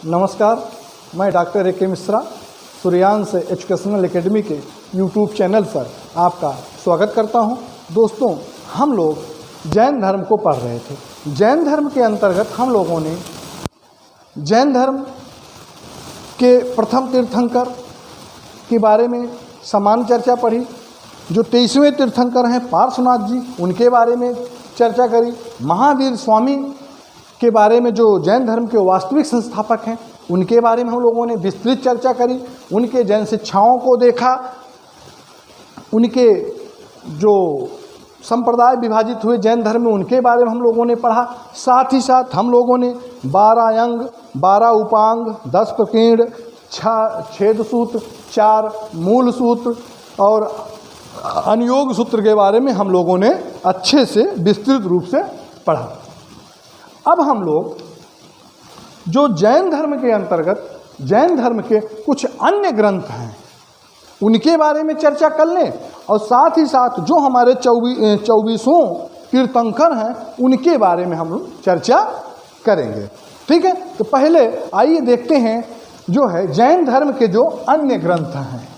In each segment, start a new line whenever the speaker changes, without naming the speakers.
नमस्कार, मैं doctor A के मिश्रा सूर्यांश एजुकेशनल एकेडमी के यूट्यूब चैनल पर आपका स्वागत करता हूं। दोस्तों, हम लोग जैन धर्म को पढ़ रहे थे। जैन धर्म के अंतर्गत हम लोगों ने जैन धर्म के प्रथम तीर्थंकर के बारे में सामान्य चर्चा पढ़ी। जो 23वें तीर्थंकर हैं पार्श्वनाथ जी, उनके बारे में चर्चा करी। महावीर स्वामी के बारे में जो जैन धर्म के वास्तविक संस्थापक हैं उनके बारे में हम लोगों ने विस्तृत चर्चा करी। उनके जैन शिक्षाओं को देखा, उनके जो संप्रदाय विभाजित हुए जैन धर्म में उनके बारे में हम लोगों ने पढ़ा। साथ ही साथ हम लोगों ने 12 अंग, 12 उपांग, 10 प्रकीर्ण, 6 छेद सूत्र, 4 मूल सूत्र और अनुयोग सूत्र के बारे में हम लोगों ने अच्छे से विस्तृत रूप से पढ़ा। अब हम लोग जो जैन धर्म के अंतर्गत जैन धर्म के कुछ अन्य ग्रंथ हैं उनके बारे में चर्चा कर लें और साथ ही साथ जो हमारे 24 तीर्थंकर हैं उनके बारे में हम लोग चर्चा करेंगे। ठीक है, तो पहले आइए देखते हैं जो है जैन धर्म के जो अन्य ग्रंथ हैं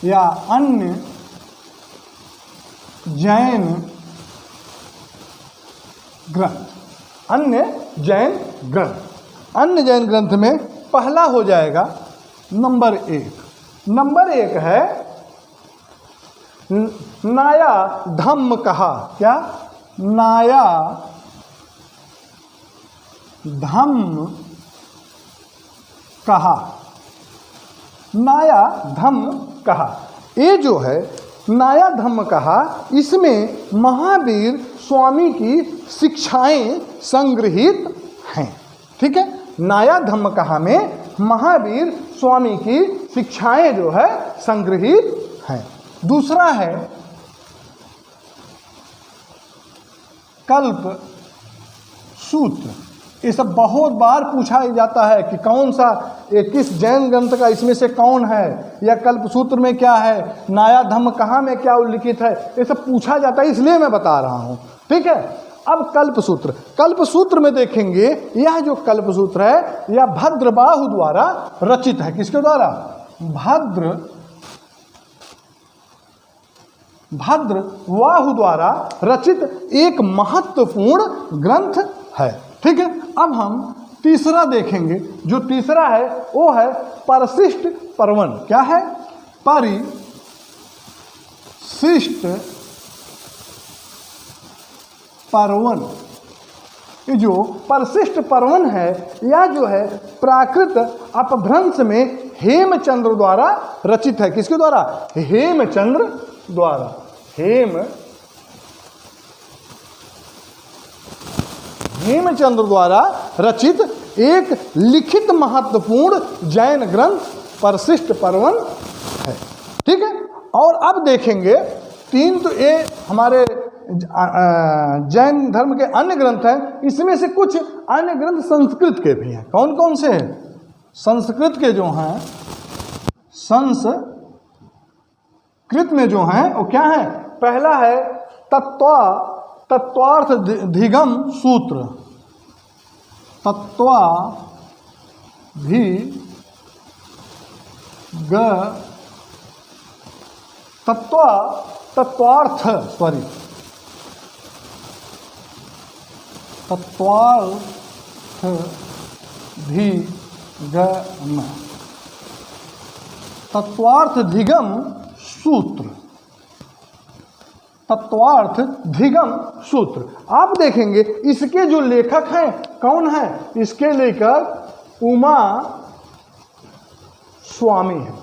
या अन्य जैन ग्रंथ। अन्य जैन ग्रंथ, अन्य जैन ग्रंथ में पहला हो जाएगा नंबर 1। नंबर 1 है नाया धम्म कहा। क्या? नाया धम्म कहा। नाया धम्म कहा, ये जो है नाया धम्म कहा, इसमें महावीर स्वामी की शिक्षाएं संग्रहित हैं। ठीक है, नाया धम्म कहा में महावीर स्वामी की शिक्षाएं जो है संग्रहित हैं। दूसरा है कल्प सूत्र। ये सब बहुत बार पूछा जाता है कि कौन सा किस जैन ग्रंथ का इसमें से कौन है, या कल्प सूत्र में क्या है, नाया धम्म कहाँ में क्या उल्लिखित है, ये सब पूछा जाता है, इसलिए मैं बता रहा हूँ। ठीक है, अब कल्प सूत्र में देखेंगे। यह जो कल्प सूत्र है यह भद्रबाहु द्वारा रचित है। किसके द्वारा? भद्रबाहु द्वारा रचित एक महत्वपूर्ण ग्रंथ है। ठीक है, अब हम तीसरा देखेंगे। जो तीसरा है वो है परिशिष्ट पर्वन। क्या है? परिशिष्ट पर्वन। ये जो परिशिष्ट पर्वन है यह जो है प्राकृत अपभ्रंश में हेमचंद्र द्वारा रचित है। किसके द्वारा? हेमचंद्र द्वारा। हेमचंद्र द्वारा रचित एक लिखित महत्वपूर्ण जैन ग्रंथ परिशिष्ट पर्वन है। ठीक है, और अब देखेंगे 3 तो ये हमारे जैन धर्म के अन्य ग्रंथ हैं। इसमें से कुछ अन्य ग्रंथ संस्कृत के भी हैं। कौन कौन से हैं? संस्कृत के जो हैं, संस्कृत में जो हैं वो क्या है? पहला है तत्वार्थधिगम सूत्र। तत्वार्थधिगम सूत्र। आप देखेंगे इसके जो लेखक हैं कौन है? इसके लेखक उमा स्वामी है।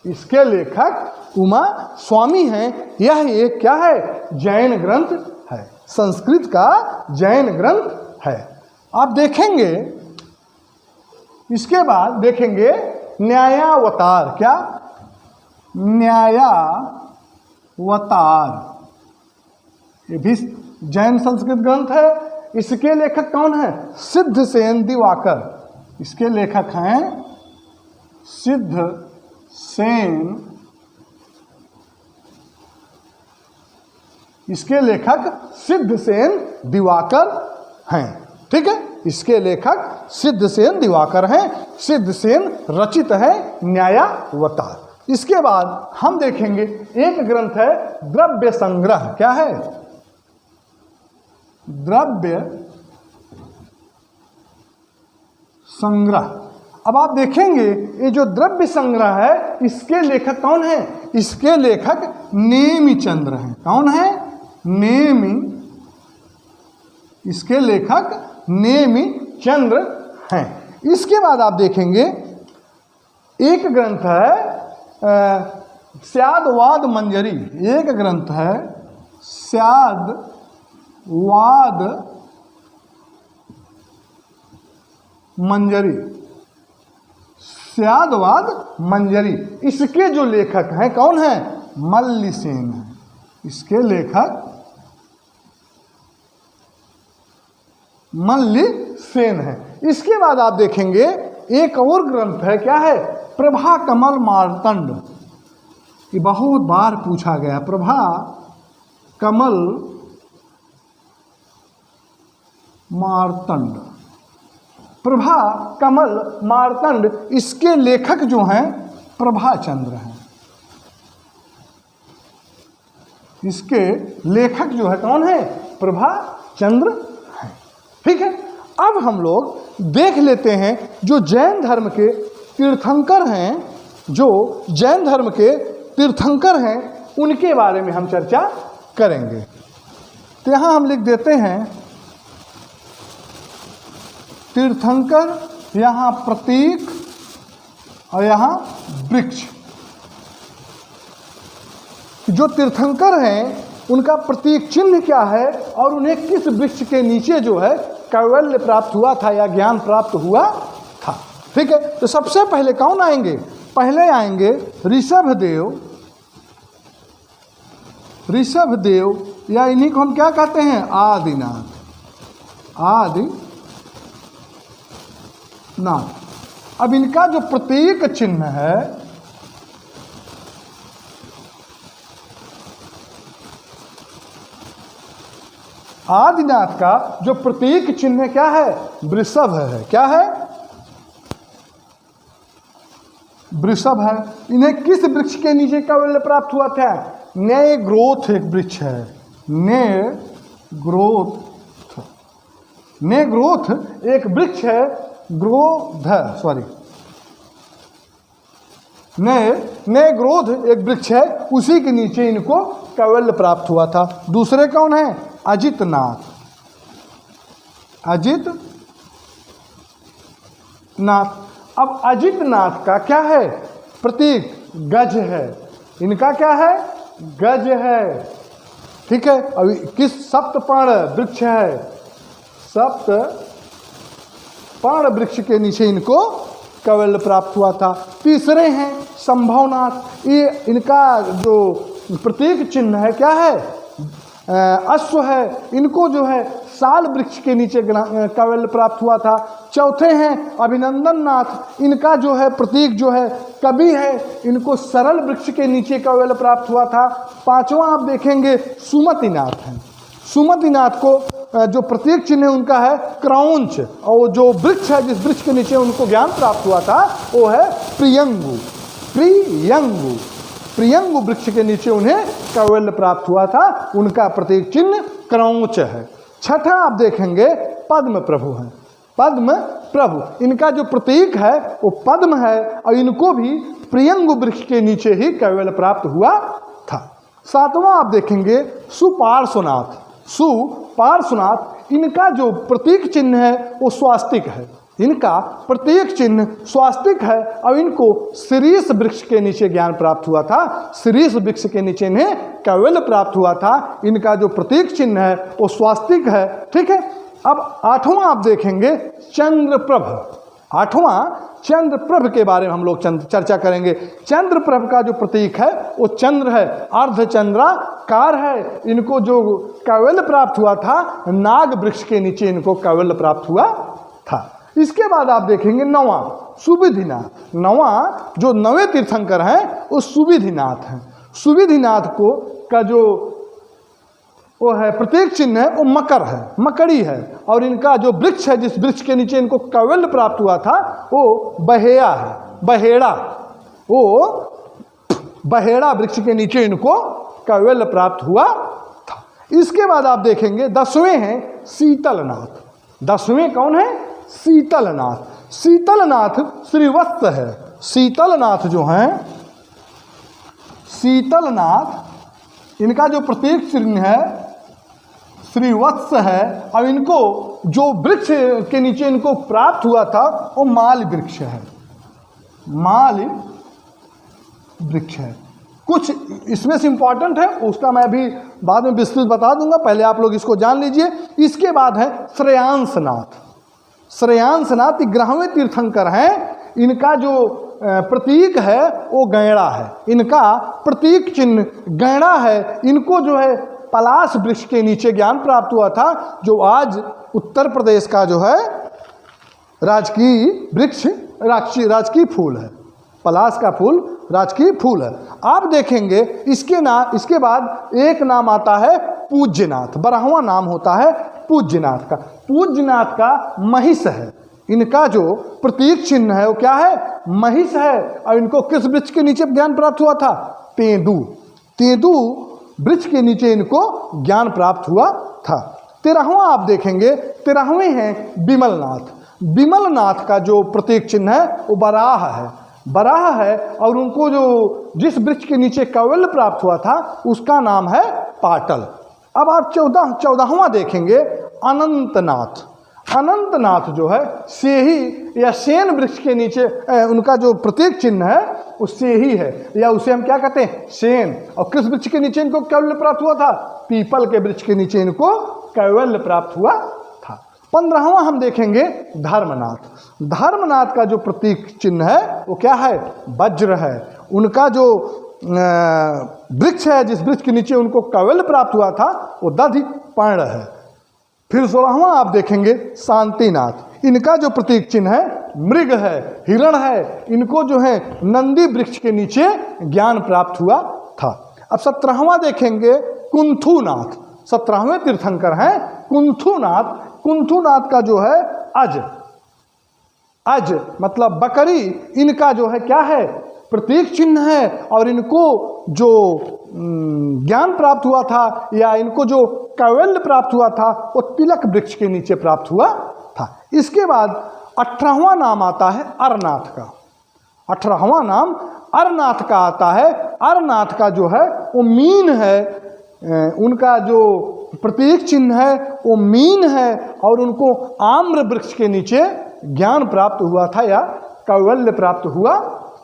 इसके लेखक उमा स्वामी हैं। यह एक क्या है? जैन ग्रंथ है, संस्कृत का जैन ग्रंथ है। आप देखेंगे इसके बाद देखेंगे न्यायावतार। क्या? न्यायावतार, ये भी जैन संस्कृत ग्रंथ है। इसके लेखक कौन है? सिद्धसेन दिवाकर। इसके लेखक हैं सिद्धसेन इसके लेखक सिद्धसेन दिवाकर हैं। ठीक है, इसके लेखक सिद्धसेन दिवाकर हैं। सिद्धसेन रचित है न्यायावतार। इसके बाद हम देखेंगे एक ग्रंथ है द्रव्य संग्रह। क्या है? द्रव्य संग्रह। अब आप देखेंगे ये जो द्रव्य संग्रह है इसके लेखक कौन है? इसके लेखक नेमिचंद्र हैं। कौन है? नेमि। इसके लेखक नेमिचंद्र हैं। इसके बाद आप देखेंगे एक ग्रंथ है स्यादवाद मंजरी। एक ग्रंथ है स्यादवाद मंजरी। स्यादवाद मंजरी। इसके जो लेखक हैं कौन है? मल्लिसेन हैं। इसके लेखक मल्लिसेन है। इसके बाद आप देखेंगे एक और ग्रंथ है। क्या है? प्रभा कमल मार्तंड। ये बहुत बार पूछा गया। प्रभा कमल मार्तंड। प्रभा कमल मार्तंड। इसके लेखक जो हैं प्रभाचंद्र हैं। इसके लेखक जो है कौन है? प्रभाचंद्र हैं। ठीक है। अब हम लोग देख लेते हैं जो जैन धर्म के तीर्थंकर हैं, जो जैन धर्म के तीर्थंकर हैं उनके बारे में हम चर्चा करेंगे। तो यहाँ हम लिख देते हैं तीर्थंकर, यहाँ प्रतीक और यहाँ वृक्ष। जो तीर्थंकर हैं उनका प्रतीक चिन्ह क्या है और उन्हें किस वृक्ष के नीचे जो है कैवल्य प्राप्त हुआ था या ज्ञान प्राप्त हुआ था। ठीक है। तो सबसे पहले कौन आएंगे? पहले आएंगे ऋषभदेव। ऋषभदेव या इन्हीं को हम क्या कहते हैं? आदिनाथ। आदिनाथ। अब इनका जो प्रतीक चिन्ह है आदिनाथ का जो प्रतीक चिन्ह क्या है? वृषभ है। क्या है? वृषभ है। इन्हें किस वृक्ष के नीचे कैवल्य प्राप्त हुआ था? नए ग्रोथ एक वृक्ष है। नए ग्रोथ। नए ग्रोथ एक वृक्ष है। ग्रोध सॉरी नए ग्रोध एक वृक्ष है, उसी के नीचे इनको कैवल्य प्राप्त हुआ था। दूसरे कौन है? अजितनाथ। अजितनाथ। अब अजितनाथ का क्या है? प्रतीक गज है। इनका क्या है? गज है। ठीक है। अभी किस सप्तपर्ण वृक्ष है? सप्तपर्ण वृक्ष के नीचे इनको कैवल्य प्राप्त हुआ था। तीसरे हैं संभवनाथ। ये इनका जो प्रतीक चिन्ह है क्या है? अश्व है। इनको जो है साल वृक्ष के नीचे कैवल्य प्राप्त हुआ था। चौथे हैं अभिनंदन नाथ। इनका जो है प्रतीक जो है कवि है। इनको सरल वृक्ष के नीचे कैवल्य प्राप्त हुआ था। पांचवा आप देखेंगे सुमतिनाथ हैं। सुमतिनाथ को जो प्रतीक चिन्ह उनका है क्रौंच, और जो वृक्ष है जिस वृक्ष के नीचे उनको ज्ञान प्राप्त हुआ था वो है प्रियंगु। प्रियंगु। प्रियंगु वृक्ष के नीचे उन्हें कैवल्य प्राप्त हुआ था। उनका प्रतीक चिन्ह क्रौंच है। छठा आप देखेंगे पद्म प्रभु हैं। पद्म प्रभु। इनका जो प्रतीक है वो पद्म है और इनको भी प्रियंगु वृक्ष के नीचे ही कैवल्य प्राप्त हुआ था। सातवां आप देखेंगे सुपार्श्वनाथ। सुपार्श्वनाथ। इनका जो प्रतीक चिन्ह है वो स्वास्तिक है। इनका प्रतीक चिन्ह स्वास्तिक है और इनको शीरीष वृक्ष के नीचे ज्ञान प्राप्त हुआ था। शीरीष वृक्ष के नीचे इन्हें कैवल्य प्राप्त हुआ था। इनका जो प्रतीक चिन्ह है वो स्वास्तिक है। ठीक है। अब आठवां आप देखेंगे चंद्रप्रभ। आठवां चंद्रप्रभ के बारे में हम लोग चर्चा करेंगे। चंद्रप्रभ का जो प्रतीक है वो चंद्र है, अर्धचंद्राकार है। इनको जो कैवल्य प्राप्त हुआ था नाग वृक्ष के नीचे इनको कैवल्य प्राप्त हुआ था। इसके बाद आप देखेंगे नवां सुविधिनाथ। नवां जो नवे तीर्थंकर हैं वो सुविधिनाथ हैं। सुविधिनाथ को का जो वो है प्रतीक चिन्ह है वो मकर है, मकड़ी है। और इनका जो वृक्ष है, जिस वृक्ष के नीचे इनको कैवल्य प्राप्त हुआ था, वो बहेड़ा है, बहेड़ा। वो बहेड़ा वृक्ष के नीचे इनको कैवल्य प्राप्त हुआ था। इसके बाद आप देखेंगे 10वें हैं शीतलनाथ। 10वें कौन है? शीतलनाथ। शीतलनाथ श्रीवत्स है। शीतलनाथ जो हैं, शीतलनाथ इनका जो प्रतीक चिन्ह है श्रीवत्स है। और इनको जो वृक्ष के नीचे इनको प्राप्त हुआ था वो माल वृक्ष है, माल वृक्ष है। कुछ इसमें से इंपॉर्टेंट है, उसका मैं अभी बाद में विस्तृत बता दूंगा, पहले आप लोग इसको जान लीजिए। इसके बाद है श्रेयांसनाथ। श्रेयांसनाथ 11वें तीर्थंकर हैं। इनका जो प्रतीक है वो गैड़ा है, इनका प्रतीक चिन्ह गैड़ा है। इनको जो है पलाश वृक्ष के नीचे ज्ञान प्राप्त हुआ था, जो आज उत्तर प्रदेश का जो है राजकीय वृक्ष, राजकीय फूल है। पलाश का फूल राजकीय फूल है। आप देखेंगे इसके बाद एक नाम आता है पूज्यनाथ। 12वां नाम होता है पूज्यनाथ का। पूज्यनाथ का महिष है। इनका जो प्रतीक चिन्ह है वो क्या है? महिष है। और इनको किस वृक्ष के नीचे ज्ञान प्राप्त हुआ था? तेंदू। तेंदू वृक्ष के नीचे इनको ज्ञान प्राप्त हुआ था। 13वां आप देखेंगे, 13वें हैं बिमलनाथ। बिमलनाथ का जो प्रतीक चिन्ह है वो बराह है, बराह है। और उनको जो जिस वृक्ष के नीचे कैवल्य प्राप्त हुआ था उसका नाम है पाटल। अब आप 14वां देखेंगे अनंतनाथ। अनंतनाथ जो है सेही या सेन वृक्ष के नीचे उनका जो प्रतीक चिन्ह है वो सेही है, या उसे हम क्या कहते हैं? सेन। और किस वृक्ष के नीचे इनको कैवल्य प्राप्त हुआ था? पीपल के वृक्ष के नीचे इनको कैवल्य प्राप्त हुआ था। 15वां हम देखेंगे धर्मनाथ। धर्मनाथ का जो प्रतीक चिन्ह है वो क्या है? वज्र है। उनका जो वृक्ष है, जिस वृक्ष के नीचे उनको कैवल्य प्राप्त हुआ था वो दधि पर्ण है। फिर 16वां आप देखेंगे शांतिनाथ। इनका जो प्रतीक चिन्ह है मृग है, हिरण है। इनको जो है नंदी वृक्ष के नीचे ज्ञान प्राप्त हुआ था। अब 17वां देखेंगे कुंथुनाथ। 17वें तीर्थंकर हैं कुंथुनाथ। कुंथुनाथ का जो है अज मतलब बकरी, इनका जो है क्या है? प्रतीक चिन्ह है। और इनको जो ज्ञान प्राप्त हुआ था या इनको जो कैवल्य प्राप्त हुआ था वो तिलक वृक्ष के नीचे प्राप्त हुआ था। इसके बाद 18वां नाम आता है अरनाथ का। 18वां नाम अरनाथ का आता है। अरनाथ का जो है वो मीन है। उनका जो प्रतीक चिन्ह है वो मीन है। और उनको आम्र वृक्ष के नीचे ज्ञान प्राप्त हुआ था या कैवल्य प्राप्त हुआ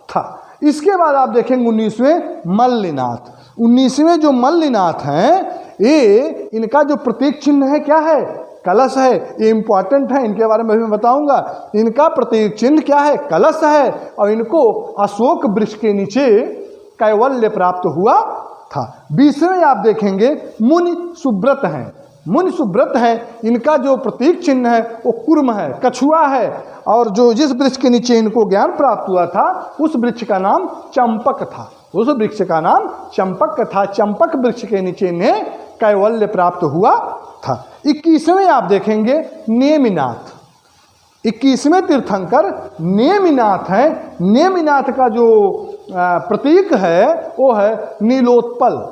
था। इसके बाद आप देखेंगे 19वें मल्लिनाथ। 19वें जो मल्लिनाथ हैं ये इनका जो प्रतीक चिन्ह है क्या है? कलश है। ये इंपॉर्टेंट है, इनके बारे में भी बताऊंगा। इनका प्रतीक चिन्ह क्या है? कलश है। और इनको अशोक वृक्ष के नीचे कैवल्य प्राप्त हुआ था। 20वें आप देखेंगे मुनि सुब्रत हैं। मुनि सुब्रत है। इनका जो प्रतीक चिन्ह है वो कुर्म है, कछुआ है। और जो जिस वृक्ष के नीचे इनको ज्ञान प्राप्त हुआ था उस वृक्ष का नाम चंपक था। उस वृक्ष का नाम चंपक था। चंपक वृक्ष के नीचे इन्हें कैवल्य प्राप्त हुआ था। 21वें आप देखेंगे नेमिनाथ। 21वें तीर्थंकर नेमिनाथ हैं। नेमिनाथ का जो प्रतीक है वो है नीलोत्पल।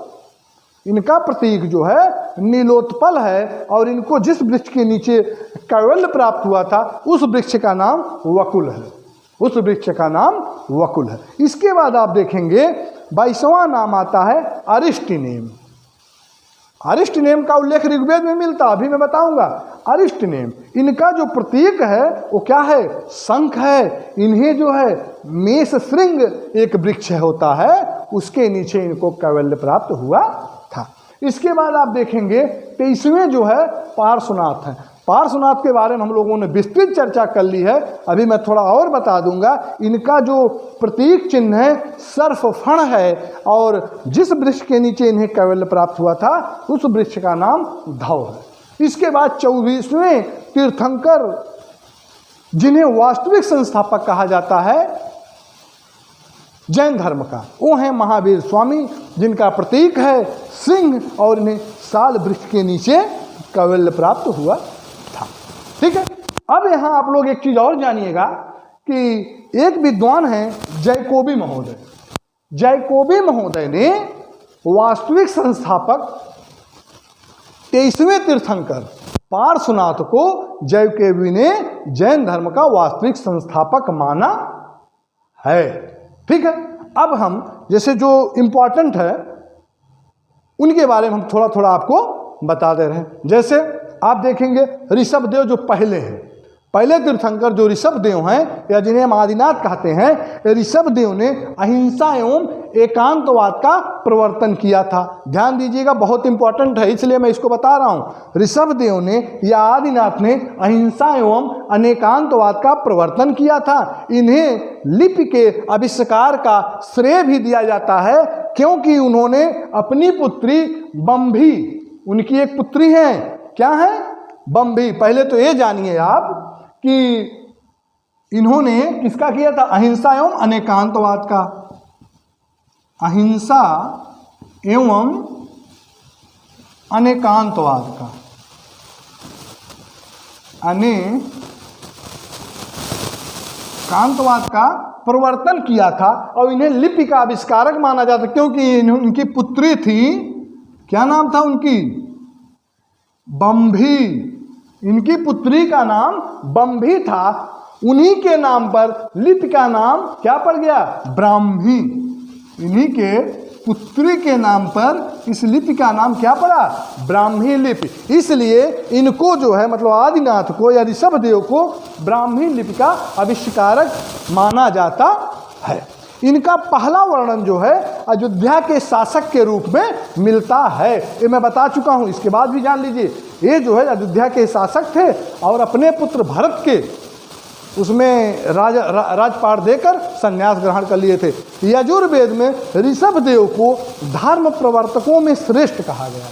इनका प्रतीक जो है नीलोत्पल है। और इनको जिस वृक्ष के नीचे कैवल्य प्राप्त हुआ था उस वृक्ष का नाम वकुल है। उस वृक्ष का नाम वकुल है। इसके बाद आप देखेंगे 22वां नाम आता है अरिष्टनेम। अरिष्टनेम का उल्लेख ऋग्वेद में मिलता, अभी मैं बताऊंगा। अरिष्टनेम इनका जो प्रतीक है वो क्या है? शंख है। इन्हें जो है मेष श्रृंग एक वृक्ष होता है उसके नीचे इनको कैवल्य प्राप्त हुआ था। इसके बाद आप देखेंगे 23वें जो है पार्श्वनाथ हैं। पार्श्वनाथ के बारे में हम लोगों ने विस्तृत चर्चा कर ली है, अभी मैं थोड़ा और बता दूंगा। इनका जो प्रतीक चिन्ह है सर्फ फण है। और जिस वृक्ष के नीचे इन्हें कैवल्य प्राप्त हुआ था उस वृक्ष का नाम धव है। इसके बाद 24वें तीर्थंकर जिन्हें वास्तविक संस्थापक कहा जाता है जैन धर्म का, वो हैं महावीर स्वामी, जिनका प्रतीक है सिंह और इन्हें साल वृक्ष के नीचे कैवल्य प्राप्त हुआ था। ठीक है। अब यहाँ आप लोग एक चीज और जानिएगा कि एक विद्वान हैं जैकोबी महोदय। जैकोबी महोदय ने वास्तविक संस्थापक 23वें तीर्थंकर पार्श्वनाथ को जैकोबी ने जैन धर्म का वास्तविक संस्थापक माना है। ठीक है। अब हम जैसे जो इम्पोर्टेंट है उनके बारे में हम थोड़ा थोड़ा आपको बता दे रहे हैं। जैसे आप देखेंगे ऋषभदेव जो पहले हैं, पहले तीर्थंकर जो ऋषभदेव हैं या जिन्हें हम आदिनाथ कहते हैं, ऋषभदेव ने अहिंसा एवं एकांतवाद का प्रवर्तन किया था। ध्यान दीजिएगा, बहुत इंपॉर्टेंट है इसलिए मैं इसको बता रहा हूँ। ऋषभदेव ने या आदिनाथ ने अहिंसा एवं अनेकांतवाद का प्रवर्तन किया था। इन्हें लिपि के आविष्कार का श्रेय भी दिया जाता है क्योंकि उन्होंने अपनी पुत्री बंभी, उनकी एक पुत्री है, क्या है? बंभी। पहले तो ये जानिए आप कि इन्होंने किसका किया था? अहिंसा एवं अनेकांतवाद का। अहिंसा एवं अनेकांतवाद का, अनेकांतवाद का प्रवर्तन किया था और इन्हें लिपि का आविष्कारक माना जाता क्योंकि इनकी पुत्री थी, क्या नाम था उनकी? बंभी। इनकी पुत्री का नाम बंभी था। उन्हीं के नाम पर लिपि का नाम क्या पड़ गया? ब्राह्मी। इन्हीं के पुत्री के नाम पर इस लिपि का नाम क्या पड़ा? ब्राह्मी लिपि। इसलिए इनको जो है मतलब आदिनाथ को या ऋषभदेव को ब्राह्मी लिपि का आविष्कारक माना जाता है। इनका पहला वर्णन जो है अयोध्या के शासक के रूप में मिलता है, ये मैं बता चुका हूँ। इसके बाद भी जान लीजिए, ये जो है अयोध्या के शासक थे और अपने पुत्र भरत के उसमें राजपाट देकर संन्यास ग्रहण कर लिए थे। यजुर्वेद में ऋषभदेव को धर्म प्रवर्तकों में श्रेष्ठ कहा गया है।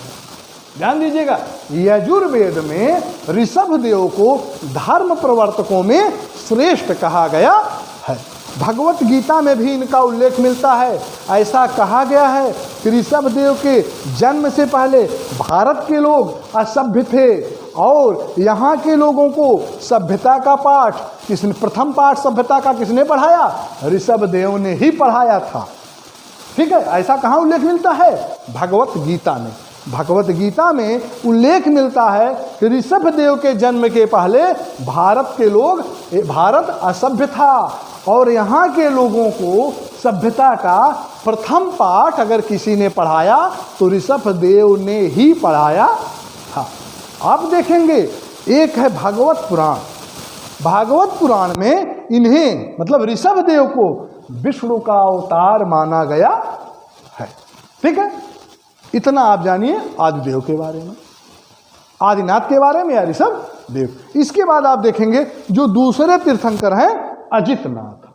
ध्यान दीजिएगा, यजुर्वेद में ऋषभदेव को धर्म प्रवर्तकों में श्रेष्ठ कहा गया है। भगवत गीता में भी इनका उल्लेख मिलता है। ऐसा कहा गया है कि ऋषभदेव के जन्म से पहले भारत के लोग असभ्य थे और यहाँ के लोगों को सभ्यता का पाठ किसने, प्रथम पाठ सभ्यता का किसने पढ़ाया? ऋषभदेव ने ही पढ़ाया था। ठीक है। ऐसा कहाँ उल्लेख मिलता है? भगवत गीता में। भगवत गीता में उल्लेख मिलता है कि ऋषभदेव के जन्म के पहले भारत असभ्य था और यहाँ के लोगों को सभ्यता का प्रथम पाठ अगर किसी ने पढ़ाया तो ऋषभदेव ने ही पढ़ाया था। आप देखेंगे एक है भागवत पुराण। भागवत पुराण में इन्हें मतलब ऋषभदेव को विष्णु का अवतार माना गया है। ठीक है। इतना आप जानिए आदिदेव के बारे में, आदिनाथ के बारे में या ऋषभदेव। इसके बाद आप देखेंगे जो दूसरे तीर्थंकर हैं अजितनाथ।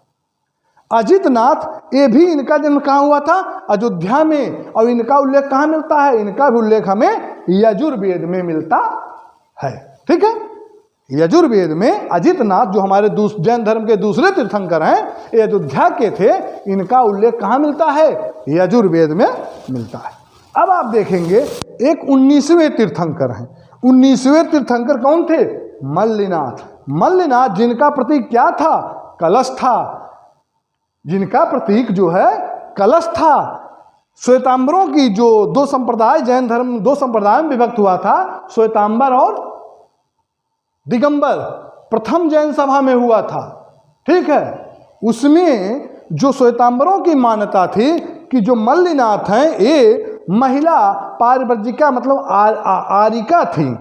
अजितनाथ, ये भी इनका जन्म कहाँ हुआ था? अयोध्या में। और इनका उल्लेख कहाँ मिलता है? इनका भी उल्लेख हमें यजुर्वेद में मिलता है। ठीक है। यजुर्वेद में अजितनाथ जो हमारे जैन धर्म के दूसरे तीर्थंकर हैं, ये अयोध्या के थे। इनका उल्लेख कहाँ मिलता है? यजुर्वेद में मिलता है। अब आप देखेंगे एक 19वें तीर्थंकर हैं। 19वें तीर्थंकर कौन थे? मल्लिनाथ। मल्लिनाथ जिनका प्रतीक क्या था? कलश था। जिनका प्रतीक जो है कलश था। श्वेतांबरों की जो दो संप्रदाय, जैन धर्म दो संप्रदाय में विभक्त हुआ था, श्वेतांबर और दिगंबर। प्रथम जैन सभा में हुआ था। ठीक है। उसमें जो श्वेतांबरों की मान्यता थी कि जो मल्लिनाथ हैं ये महिला पारवर्जिका मतलब आरिका थी,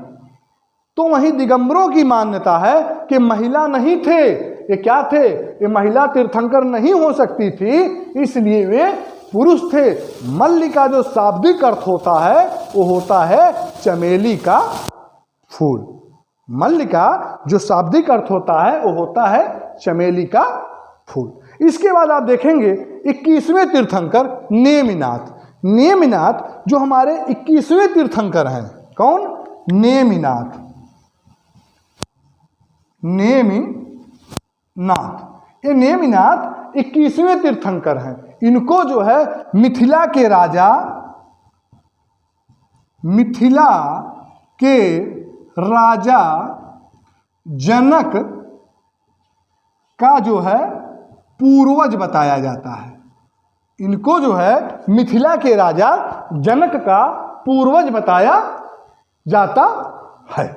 तो वहीं दिगंबरों की मान्यता है कि महिला नहीं थे, ये क्या थे? ये महिला तीर्थंकर नहीं हो सकती थी, इसलिए वे पुरुष थे। मल्ल का जो शाब्दिक अर्थ होता है वो होता है चमेली का फूल। मल्ल का जो शाब्दिक अर्थ होता है वो होता है चमेली का फूल। इसके बाद आप देखेंगे 21वें तीर्थंकर नेमिनाथ। नेमिनाथ जो हमारे 21वें तीर्थंकर हैं। कौन? नेमिनाथ। नेमिनाथ ये नेमिनाथ 21वें तीर्थंकर हैं। इनको जो है मिथिला के राजा जनक का जो है पूर्वज बताया जाता है। इनको जो है मिथिला के राजा जनक का पूर्वज बताया जाता है।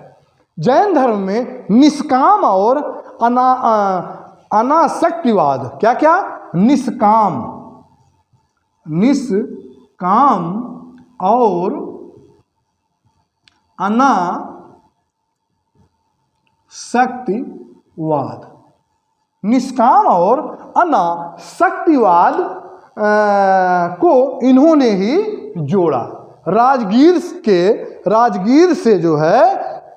जैन धर्म में निष्काम और अनासक्तिवाद, क्या क्या? निष्काम और अनासक्तिवाद, निष्काम और अनासक्तिवाद को इन्होंने ही जोड़ा। राजगीर से जो है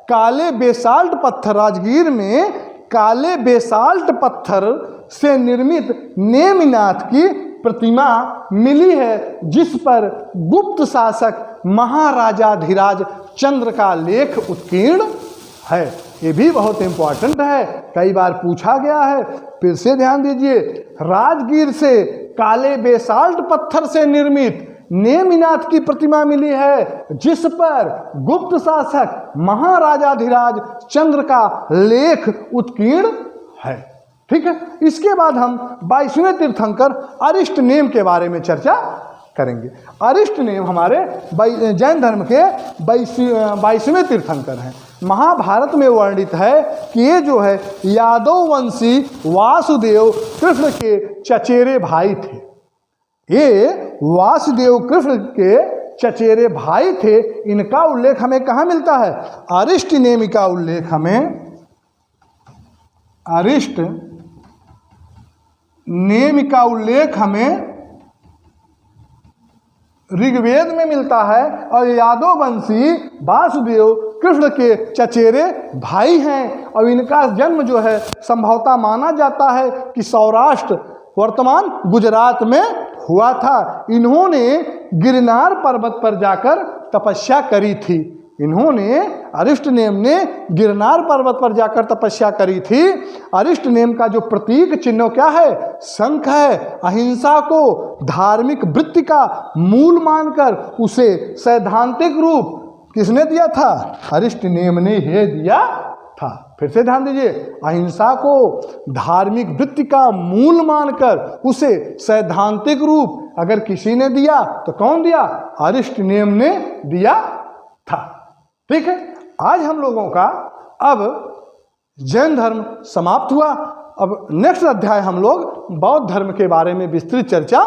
काले बेसाल्ट पत्थर, राजगीर में काले बेसाल्ट पत्थर से निर्मित नेमिनाथ की प्रतिमा मिली है, जिस पर गुप्त शासक महाराजाधिराज चंद्र का लेख उत्कीर्ण है। ये भी बहुत इंपॉर्टेंट है, कई बार पूछा गया है, फिर से ध्यान दीजिए। राजगीर से काले बेसाल्ट पत्थर से निर्मित नेमिनाथ की प्रतिमा मिली है, जिस पर गुप्त शासक महाराजाधिराज चंद्र का लेख उत्कीर्ण है। ठीक है, इसके बाद हम 22वें तीर्थंकर अरिष्टनेम के बारे में चर्चा करेंगे। अरिष्टनेम हमारे जैन धर्म के 22वें तीर्थंकर हैं। महाभारत में वर्णित है कि ये जो है यादव वंशी वासुदेव कृष्ण के चचेरे भाई थे। ये वासुदेव कृष्ण के चचेरे भाई थे। इनका उल्लेख हमें कहाँ मिलता है? अरिष्टनेमि का उल्लेख हमें ऋग्वेद में मिलता है, और यादव वंशी वासुदेव कृष्ण के चचेरे भाई हैं। और इनका जन्म जो है संभवतः माना जाता है कि सौराष्ट्र वर्तमान गुजरात में हुआ था। इन्होंने गिरनार पर्वत पर जाकर तपस्या करी थी। अरिष्टनेम ने गिरनार पर्वत पर जाकर तपस्या करी थी। अरिष्टनेम का जो प्रतीक चिन्ह क्या है? शंख है। अहिंसा को धार्मिक वृत्ति का मूल मानकर उसे सैद्धांतिक रूप किसने दिया था? अरिष्टनेम ने ही दिया था। फिर से ध्यान दीजिए, अहिंसा को धार्मिक वृत्ति का मूल मानकर उसे सैद्धांतिक रूप अगर किसी ने दिया तो कौन दिया? अरिष्टनेम ने दिया था। ठीक है, आज हम लोगों का अब जैन धर्म समाप्त हुआ। अब नेक्स्ट अध्याय हम लोग बौद्ध धर्म के बारे में विस्तृत चर्चा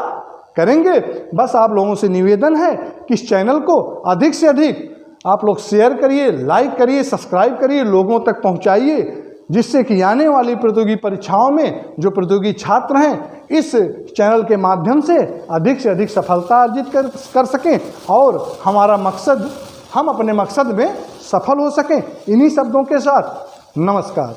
करेंगे। बस आप लोगों से निवेदन है कि इस चैनल को अधिक से अधिक आप लोग शेयर करिए, लाइक करिए, सब्सक्राइब करिए, लोगों तक पहुंचाइए, जिससे कि आने वाली प्रतियोगी परीक्षाओं में जो प्रतियोगी छात्र हैं इस चैनल के माध्यम से अधिक सफलता अर्जित कर सकें और हम अपने मकसद में सफल हो सकें। इन्हीं शब्दों के साथ नमस्कार।